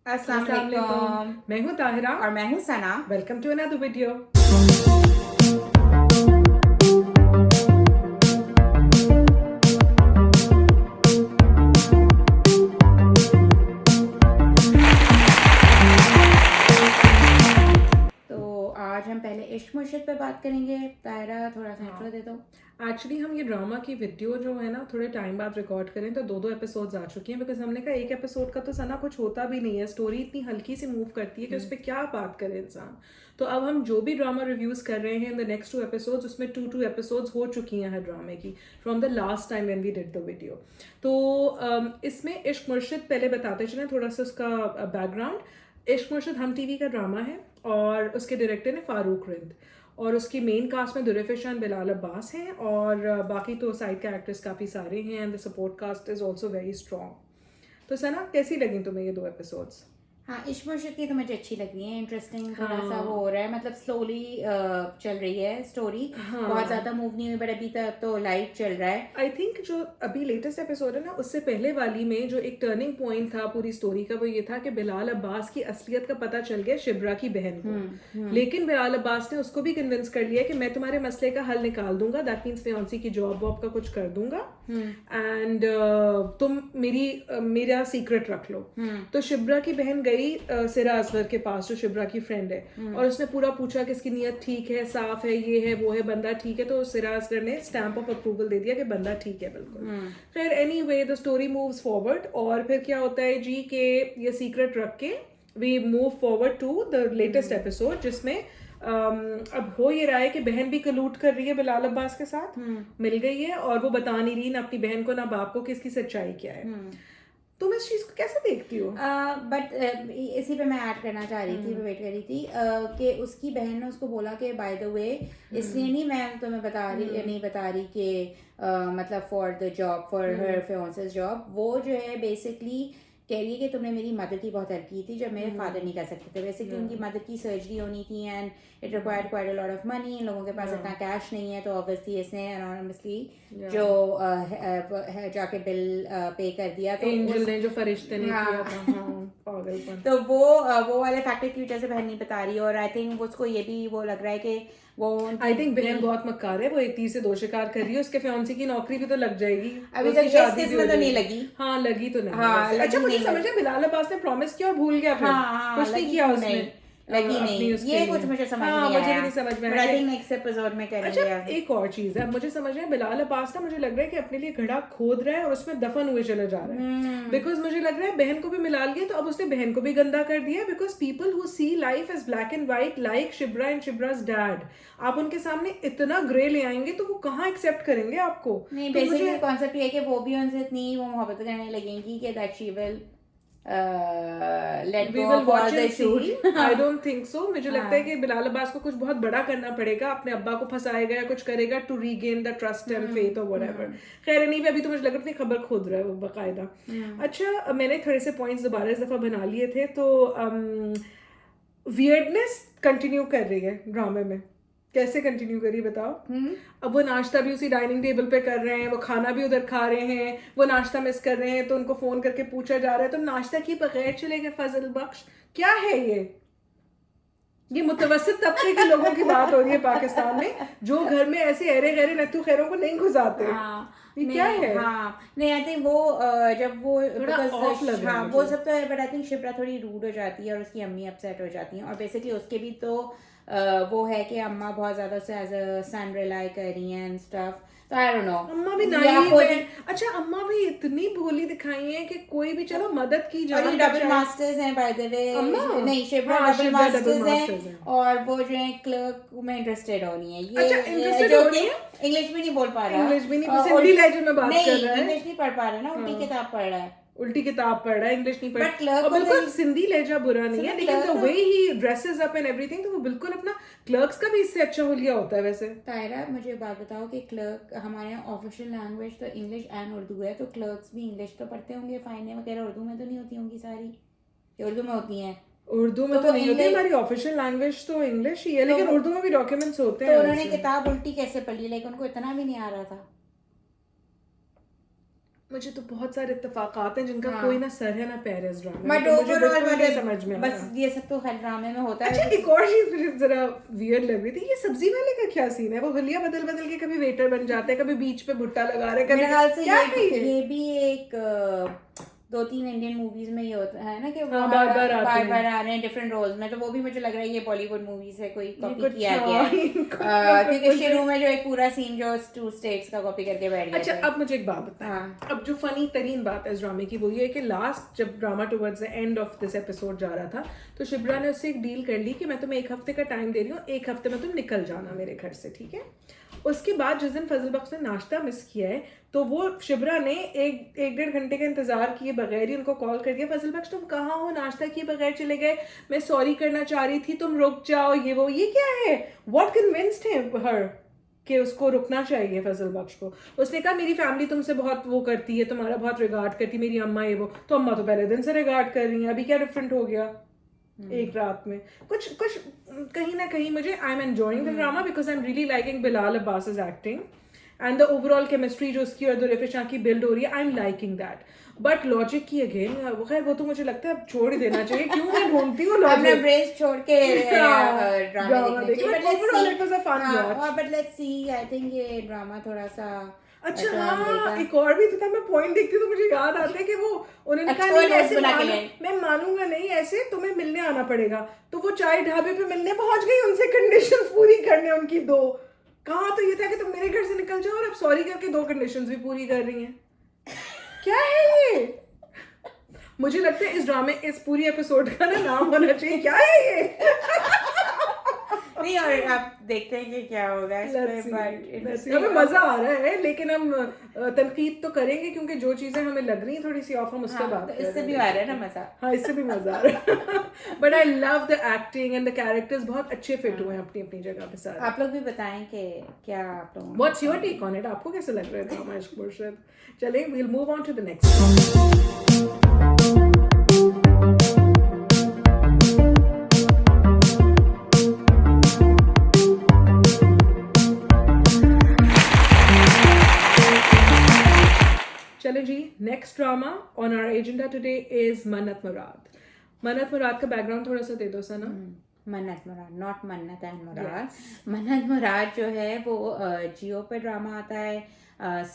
अस्सलाम अस्सलाम वालेकुम। वालेकुम। मैं हूँ ताहिरा। और मैं हूँ Sana. Welcome to another video. तो आज हम पहले इश्क मुर्शिद पे बात करेंगे। तायरा थोड़ा सा इंट्रो दे दो। एक्चुअली हम ये ड्रामा की वीडियो जो है ना थोड़े टाइम बाद रिकॉर्ड करें तो दो एपिसोड्स आ चुकी हैं, बिकॉज हमने कहा एक एपिसोड का तो सना कुछ होता भी नहीं है, स्टोरी इतनी हल्की सी मूव करती है कि उस पर क्या बात करे इंसान। तो अब हम जो भी ड्रामा रिव्यूज कर रहे हैं इन द नेक्स्ट 2 एपिसोड्स, उसमें 2 एपिसोड्स हो चुकी हैं हर ड्रामे की from the last time when we did the video. तो इसमें इश्क मुर्शिद पहले बताते चलें थोड़ा सा उसका बैकग्राउंड। इश्क मुर्शिद हम टीवी का ड्रामा है और उसके डायरेक्टर हैं फारूक रिंद, और उसकी मेन कास्ट में दुरेफिशान बिलाल अब्बास हैं, और बाकी तो साइड कैरेक्टर्स काफ़ी सारे हैं, and the support cast is also very strong. तो सना कैसी लगी तुम्हें ये 2 एपिसोड्स? हाँ, इश्क मुर्शिद की तो मुझे अच्छी लग रही है। इंटरेस्टिंग थोड़ा सा हाँ वो हो रहा है, मतलब स्लोली चल रही है स्टोरी। बहुत ज़्यादा मूव नहीं हुई, बट अभी तक तो लाइट चल रहा है। आई थिंक जो अभी लेटेस्ट एपिसोड है ना, उससे पहले वाली में जो एक टर्निंग पॉइंट था पूरी स्टोरी का, वो ये था कि बिलाल अब्बास की असलियत का पता चल गया शिब्रा की बहन को। लेकिन बिलाल अब्बास ने उसको भी कन्विंस कर लिया कि मैं तुम्हारे मसले का हल निकाल दूंगा, दैट मीन्स फियांसी की जॉब वॉब का कुछ कर दूंगा, एंड तुम मेरा सीक्रेट रख लो। तो शिब्रा की बहन गई सिरा असगर के पास, जो शिब्रा की फ्रेंड है, और उसने पूरा पूछा कि इसकी नीयत ठीक है, साफ है, ये है वो है, बंदा ठीक है। तो सिरा असगर ने स्टैंप ऑफ अप्रूवल दे दिया कि बंदा ठीक है बिल्कुल। फिर anyway the story moves forward, और फिर क्या होता है जी कि ये सीक्रेट रख के we move forward to the latest episode, जिसमें अब हो ये रहा है कि बहन भी कलूट कर रही है बिलाल अब्बास के साथ, मिल गई है, और वो बता नहीं रही ना अपनी बहन को ना बाप को कि इसकी सच्चाई क्या है। तुम इस चीज को कैसे देखती हो? बट इसी पे मैं ऐड करना चाह रही थी, वेट कर रही थी कि उसकी बहन ने उसको बोला कि बाय द वे, इसलिए नहीं मैं तुम्हें नहीं बता रही कि मतलब for the job, for her fiance's job, वो जो है बेसिकली कह रही है कि तुमने मेरी मदर की बहुत हेल्प की थी जब मेरे फादर नहीं कर सकते थे। बेसिकली उनकी मदर की सर्जरी होनी थी and it required quite a lot of money. इन लोगों के पास इतना कैश नहीं है, तो ऑब्वियसली इसने एनोनिमसली जो जाके बिल पे कर दिया। तो एंजल ने जो फरिश्ते ने किया था, पागलपन। तो वो वाले फैक्टर की वजह से बहन नहीं बता रही, और आई थिंक उसको ये भी वो लग रहा है कि वो आई थिंक बहन बहुत मक्कार है, वो एक तीर से 2 शिकार कर रही है। उसके फियांसी की नौकरी भी तो लग जाएगी, अभी उसकी तक शादी भी हो में तो नहीं जाएगी। लगी। हाँ लगी तो नहीं हाँ, वैसे। अच्छा लगी मुझे नहीं समझ है बिलाल अब्बास ने प्रॉमिस किया और भूल गया, फिर हाँ, कुछ नहीं लगी किया क्यों उसने, नहीं, लगी अपनी नहीं, उसके ये लिए। कुछ मुझे समझ हाँ नहीं मुझे आया, भी नहीं समझ में बट आया आई कि- थिंक नेक्स्ट एपिसोड में अच्छा करेंगे। एक और चीज है, मुझे समझ में बिलाल अब्बास ना, मुझे लग रहा है कि अपने लिए घड़ा खोद रहा है और उसमें दफन हुए चले जा रहा है। बिकॉज मुझे लग रहा है बहन को भी मिला लिया, तो अब उसने बहन को भी गंदा कर दिया। Because people who see life as black and white like Shibra and Shibra's dad, आप उनके सामने इतना ग्रे ले आएंगे तो वो कहाँ एक्सेप्ट करेंगे आपको? नहीं, तो बेसिकली कॉन्सेप्ट ये है कि वो भी उनसे इतनी वो मोहब्बत करने लगेंगी कि that she will let We go will of all watch the and see. Shoot. I don't think so. मुझे लगता है कि बिलाल अब्बास को कुछ बहुत बड़ा करना पड़ेगा, अपने अब्बा को फंसाएगा या कुछ करेगा to regain the trust and faith और व्हाटएवर। खैर नहीं, अभी तो मुझे लग रहा है अपनी खबर खोद रहा है वो बाकायदा। अच्छा मैंने थोड़े से पॉइंट्स दोबारा इस दफा बना लिए थे, तो वियर्डनेस कंटिन्यू कर रही है ड्रामे में। कैसे कंटिन्यू करिए बताओ? अब वो नाश्ता भी उसी डाइनिंग टेबल पे कर रहे हैं, वो खाना भी उधर खा रहे हैं, वो नाश्ता मिस कर रहे हैं, तो उनको फोन करके पूछा जा रहा है तुम नाश्ता किए बगैर चले गए फजल बख्श, क्या है ये मुतवस्सित तबके के लोगों की बात हो रही है पाकिस्तान में, जो घर में ऐसे अरे गहरे नत्थू खैरों को नहीं घुसाते। ये क्या है? हाँ नहीं, आई थिंक वो जब वो off लग रहा है हाँ मुझे। वो सब तो है, बट आई थिंक शिप्रा थोड़ी रूड हो जाती है और उसकी अम्मी अपसेट हो जाती हैं, और बेसिकली उसके भी तो वो है कि अम्मा बहुत ज्यादा से एज अ सन रिलाई कर रही हैं एंड स्टफ, तो आई डोंट नो। अम्मा भी नाइव है। अच्छा अम्मा भी इतनी भोली दिखाई है कि कोई भी चलो मदद की और ये डबल मास्टर्स हैं बाय द वे। नहीं, शिप्रा डबल मास्टर्स हैं, और वो जो है क्लर्क में इंटरेस्टेड हो रही है। ये अच्छा इंटरेस्टेड हो रही है, इंग्लिश भी नहीं बोल पा रहा, इंग्लिश भी नहीं, सिंधी लहजे में बात कर रहा है, इंग्लिश नहीं पढ़ पा रहा ना, उल्टी किताब पढ़ रहा है, उल्टी किताब पढ़ रहा है, इंग्लिश नहीं पढ़ But clerk और को बिल्कुल तो- सिंधी लहजा बुरा नहीं है, लेकिन the clerk way he dresses up and everything, तो वो बिल्कुल अपना क्लर्क्स का भी इससे अच्छा हुलिया होता है वैसे। तायरा मुझे एक बात बताओ कि क्लर्क हमारे यहाँ ऑफिशियल लैंग्वेज तो इंग्लिश एंड उर्दू है, तो क्लर्क्स भी इंग्लिश तो पढ़ते होंगे, फाइनें वगैरह उर्दू में तो नहीं होती होंगी सारी, ये उर्दू में होती हैं। उर्दू में तो नहीं होती, हमारी ऑफिशियल लैंग्वेज तो इंग्लिश ही है, लेकिन उर्दू में भी डॉक्यूमेंट्स होते हैं। तो उन्होंने किताब उल्टी कैसे पढ़ी, लाइक उनको इतना भी नहीं आ रहा था? मुझे तो बहुत सारे इत्तेफाकात हैं जिनका कोई ना सर है ना पैर है इस ड्रामे में, बट तो मुझे ओवरऑल बिल्कुल नहीं समझ में आ बस रहा। ये सब तो हर ड्रामे में होता अच्छा है। एक और चीज मुझे जरा वियर्ड लग रही थी, ये सब्जी वाले का क्या सीन है? वो हुलिया बदल बदल के कभी वेटर बन जाते हैं, कभी बीच पे भुट्टा लगा रहे हैं, कभी मेरे ख्याल से क्या है ये भी एक 2-3 इंडियन मूवीज में ये होता है ना कि वो हाँ, बार-बार आते हैं। बार आ रहे हैं डिफरेंट रोल्स में, तो वो भी मुझे लग रहा है ये बॉलीवुड मूवी से कोई कॉपी कुछ किया गया है। हाँ, क्योंकि शुरू में जो एक पूरा सीन जो 2 स्टेट्स का कॉपी करके बैठ गया अच्छा था। अब मुझे एक बात बताएं। हाँ। अब जो फनी तरीन बात है इस ड्रामे की वो ये है कि लास्ट जब drama towards the end of this episode जा रहा था तो शिब्रा ने उससे एक डील कर ली कि मैं तुम्हें 1 हफ्ते का टाइम दे रही हूँ, 1 हफ्ते में तुम निकल जाना मेरे घर से, ठीक है? उसके बाद जिस दिन फजल बख्श ने नाश्ता मिस किया है तो वो शिब्रा ने एक 1.5 घंटे का इंतजार किए बगैर ही उनको कॉल कर दिया, फजल बख्श तुम कहाँ हो, नाश्ता किए बगैर चले गए, मैं सॉरी करना चाह रही थी, तुम रुक जाओ, ये क्या है? व्हाट कन्विंस्ड हर कि उसको रुकना चाहिए फजल बख्श को? उसने कहा मेरी फैमिली तुमसे बहुत वो करती है, तुम्हारा बहुत रिगार्ड करती है, मेरी अम्मा ये वो, तो अम्मा तो पहले दिन से रिगार्ड कर रही हैं, अभी क्या डिफरेंट हो गया एक रात में? कुछ कहीं ना कहीं मुझे I am enjoying the drama because I am really liking Bilal Abbas acting and the overall chemistry जो उसकी और दुरेफे शाह की बिल्ड हो रही है, I am liking that. But logic की अगेन खैर वो तो मुझे लगता है अब छोड़ ही देना चाहिए, क्यों मैं ढूंढती हूँ अपना लॉजिक। ब्रेस छोड़ के ड्रामा देखने देखिए, but overall it was a fun watch. But let's see, I think ये ड्रामा थोड़ा सा अच्छा turn हाँ, लेगा। एक और भी तो था, मैं पॉइंट देखती हूँ तो मुझे याद आता है कि वो उन्होंने अच्छा, कहा नहीं notes ऐसे बना के मानू, लाए। मैं मानूंगा नहीं, ऐसे तुम्हें मिलने आना पड़ेगा, तो वो चाय ढाबे पे मिलने पहुंच गई उनसे कंडीशंस पूरी करने उनकी 2। कहा तो ये था कि तुम मेरे घर से निकल जाओ और अब सॉरी करके 2 कंडीशंस भी पूरी कर रही हैं। क्या है ये? मुझे लगता है इस ड्रामे इस पूरी एपिसोड का ना नाम होना चाहिए क्या है ये? नहीं, और आप देखते हैं कि क्या होगा इस पे, Let's see. हमें मजा आ रहा है लेकिन हम तनकीद तो करेंगे क्योंकि जो चीजें हमें लग रही हैं थोड़ी सी ऑफ, हम उसके बाद तो इससे भी आ रहा है ना मजा। हाँ इससे भी मजा आ रहा है। But I love the acting and the characters, बहुत अच्छे फिट हुए हैं अपनी अपनी जगह पे सारे। आप लोग भी बताएं कि क्या आप लोग what's your take on it? आपको कैसे लग रहा है ड्रामा इश्क मुर्शिद? चलें we'll move on to the next. चले जी, next drama on our agenda today is Mannat Murad. मन्नत मुराद का बैकग्राउंड थोड़ा सा दे दो सना। मन्नत मुराद, नॉट मन्नत एंड मुराद। मन्नत मुराद जो है वो जियो पे ड्रामा आता है,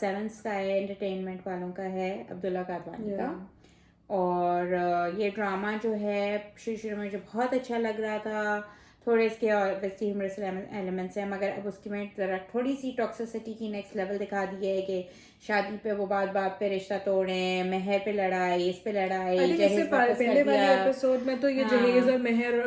7 स्काई एंटरटेनमेंट वालों का है, अब्दुल्ला कादवानी का। और ये ड्रामा जो है शुरू में मुझे बहुत अच्छा लग रहा था, थोड़े इसके ऑब्वियसली ह्यूमरस एलिमेंट्स हैं, मगर अब उसकी में ज़रा थोड़ी सी टॉक्सिसिटी की नेक्स्ट लेवल दिखा दी है कि शादी पे वो बात पे रिश्ता तोड़े, मेहर पे लड़ाई, इस पे लड़ाई, इससे पहले वाले एपिसोड में तो ये जहेज और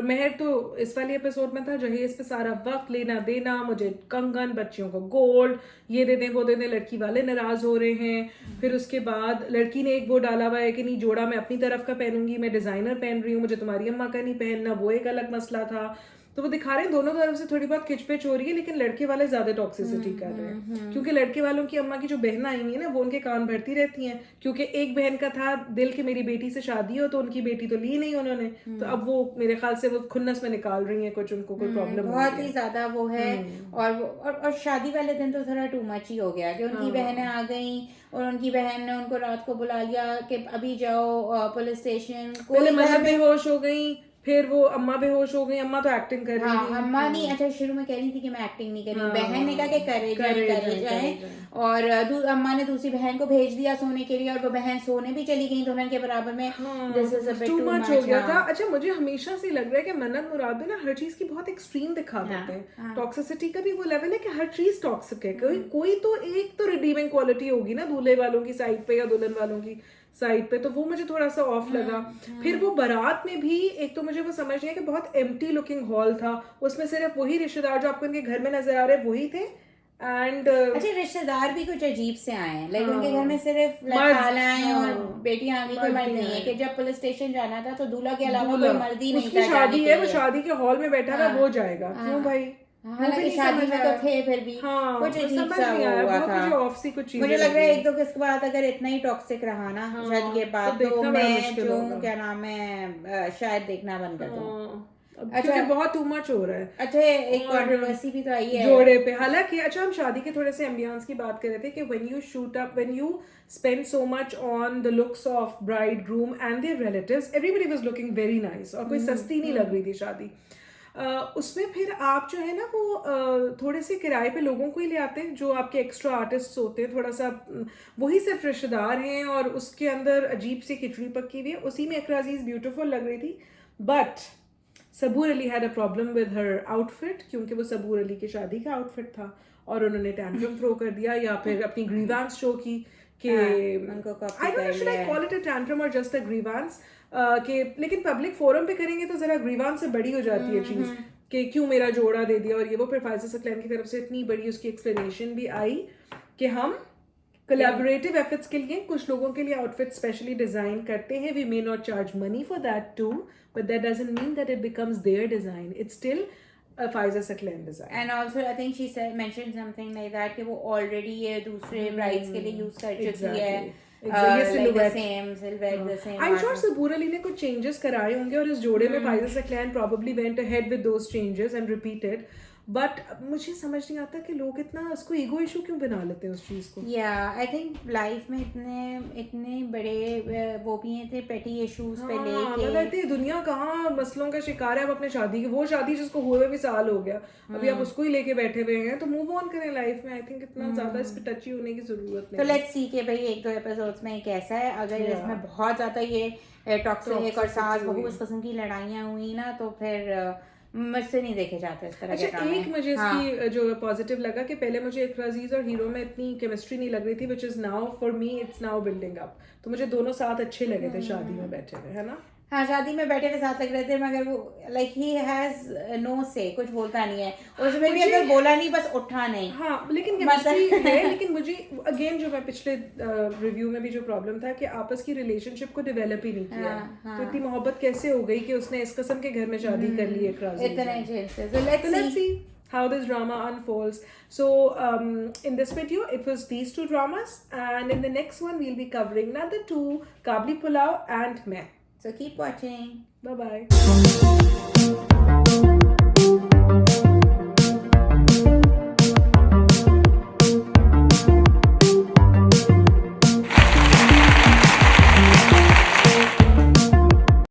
मेहर तो इस वाले एपिसोड में था, जहेज पे सारा वक्त लेना देना, मुझे कंगन, बच्चियों को गोल्ड, ये दे दें वो दे दें, लड़की वाले नाराज हो रहे हैं। फिर उसके बाद लड़की ने एक वो डाला हुआ है कि नहीं जोड़ा मैं अपनी तरफ का पहनूंगी, मैं डिजाइनर पहन रही हूँ, मुझे तुम्हारी अम्मा का नहीं पहनना, वो एक अलग मसला था। तो वो दिखा रहे हैं दोनों तरफ से थोड़ी बहुत खिचपिच हो रही है, लेकिन लड़के वाले ज्यादा टॉक्सिसिटी कर रहे हैं क्योंकि लड़के वालों की अम्मा की जो बहन आई हुई है ना वो उनके कान भरती रहती हैं, क्योंकि एक बहन का था दिल की मेरी बेटी से शादी हो, तो उनकी बेटी तो ली नहीं उन्होंने, तो अब वो मेरे ख्याल से वो खुन्नस में निकाल रही है, कुछ उनको कोई प्रॉब्लम बहुत ही ज्यादा वो है। और शादी वाले दिन तो थोड़ा टू मच ही हो गया कि उनकी बहनें आ गई और उनकी बहन ने उनको रात को बुला लिया कि अभी जाओ पुलिस स्टेशन, पहले मतलब बेहोश हो गई, फिर वो अम्मा बेहोश हो गई, अम्मा तो एक्टिंग कर रही थी। अम्मा नहीं, अच्छा शुरू में कह रही थी कि मैं एक्टिंग नहीं कर रही, बहन ने कहा कि करे जाए, और अम्मा ने दूसरी बहन को भेज दिया सोने के लिए, और वो बहन सोने भी चली गई दुल्हन के बराबर में। This is a bit too much हो गया था। अच्छा मुझे हमेशा से लग रहा है कि मन्नत मुराद ना हर चीज की बहुत एक्सट्रीम दिखा देते हैं। टॉक्सिसिटी का भी वो लेवल है कि हर चीज टॉक्सिक है, कोई तो एक तो रिडीमिंग क्वालिटी होगी ना दूल्हे वालों की साइड पे या दुल्हन वालों की साइड पे, तो वो मुझे थोड़ा सा ऑफ लगा। फिर वो बारात में भी एक तो मुझे वो समझ नहीं है कि बहुत एम्प्टी लुकिंग हॉल था, उसमें सिर्फ वही रिश्तेदार जो आपको इनके घर में नजर आ रहे वही थे, एंड अच्छा रिश्तेदार भी कुछ अजीब से आए हैं, लाइक उनके घर में सिर्फ खालाएं और बेटियां आ गई, कोई मर्द नहीं है कि जब पुलिस स्टेशन जाना था तो दूल्हा के अलावा कोई मर्द ही नहीं था। शादी है, वो शादी के हॉल में बैठा था, वो जाएगा क्यों भाई? हालांकि शादी में तो थे, फिर भी कुछ अजीब सा हुआ था। मुझे लग रहा है 1-2 किस के बाद अगर इतना ही टॉक्सिक रहा ना शादी के बाद, तो मैं जो क्या नाम है शायद देखना बंद कर दूं। क्योंकि बहुत टू मच हो रहा है। अच्छा, एक कंट्रोवर्सी भी तो आई है जोड़े पे। हालांकि अच्छा, हम शादी के थोड़े से एम्बियंस की बात कर रहे थे कि when you spend so much on the looks of bride, groom and their relatives, everybody was looking very nice और कोई सस्ती नहीं लग रही थी शादी। उसमें फिर आप जो है ना वो थोड़े से किराए पे लोगों को ही ले आते हैं जो आपके एक्स्ट्रा आर्टिस्ट होते हैं, थोड़ा सा वही सिर्फ रिश्तेदार हैं और उसके अंदर अजीब सी खिचड़ी पकी हुई है। उसी में इकरा अजीज ब्यूटीफुल लग रही थी, but Saboor Ali had a problem with her outfit, क्योंकि वो सबूर अली की शादी का आउटफिट था और उन्होंने टैंट्रम थ्रो कर दिया या फिर अपनी ग्रीवांस शो की कि I don't know should I call it a tantrum और जस्ट अ ग्रीवांस कि, लेकिन पब्लिक फोरम पे करेंगे तो जरा ग्रीवांस से बड़ी हो जाती है चीज कि क्यों मेरा जोड़ा दे दिया और ये वो। फिर फायजा सकलैन की तरफ से इतनी बड़ी उसकी एक्सप्लेनेशन भी आई कि हम कोलैबोरेटिव एफर्ट्स के लिए कुछ लोगों के लिए आउटफिट स्पेशली डिजाइन करते हैं। We may not charge money for that too, but that doesn't mean that it becomes their design, it's still a Faiza Saklan design. And also I think she mentioned something like that कि वो already ये दूसरे brides के लिए use कर चुकी है, like the same silhouette, the same. I'm sure सबूर अली ने कुछ changes कराए होंगे और इस जोड़े में Faiza Saklan probably went ahead with those changes and repeated. But मुझे समझ नहीं आता कि लोग इतना उसको ईगो इशू क्यों बना लेते हैं उस चीज को। आई थिंक लाइफ में इतने बड़े वो भी थे पेटी इश्यूज पे लेके। लगती है दुनिया कहाँ मसलों का शिकार है। अब अपने शादी की वो शादी जिसको हुए भी साल हो गया, अभी आप उसको ही लेके बैठे हुए हैं, तो मूव ऑन करें लाइफ में। आई थिंक इतना ज्यादा इस पे टची होने की जरूरत नहीं। तो लेट्स सी के भाई 1-2 एपिसोड्स में कैसा है। अगर इसमें बहुत ज्यादा ये टॉक्सिक और सास बहू इस किस्म की लड़ाइयाँ हुई ना तो फिर मुझसे नहीं देखे जाते इस तरह के ड्रामे। एक मुझे इसकी जो पॉजिटिव लगा कि पहले मुझे इकरा अजीज और हीरो में इतनी केमिस्ट्री नहीं लग रही थी, which is now for me it's now building up. तो मुझे दोनों साथ अच्छे लगे थे शादी में बैठे हुए, है ना। हाँ, शादी में बैठे हुए साथ लग रहे थे, मगर वो लाइक ही हैज नो से, कुछ बोलता नहीं है। उसमें भी अगर बोला नहीं बस उठा नहीं। हाँ, लेकिन केमिस्ट्री है। लेकिन मुझे अगेन जो मैं पिछले रिव्यू में भी जो प्रॉब्लम था कि आपस की रिलेशनशिप को डेवलप ही नहीं किया। तो इतनी मोहब्बत कैसे हो गई कि उसने इस किस्म के घर में शादी कर ली इकरा अजीज। इतने changes. So let's see how this drama unfolds. So in this video it was these two dramas, and in the next one we'll be covering another 2, Kabli Pulao and Main. So keep watching. Bye bye.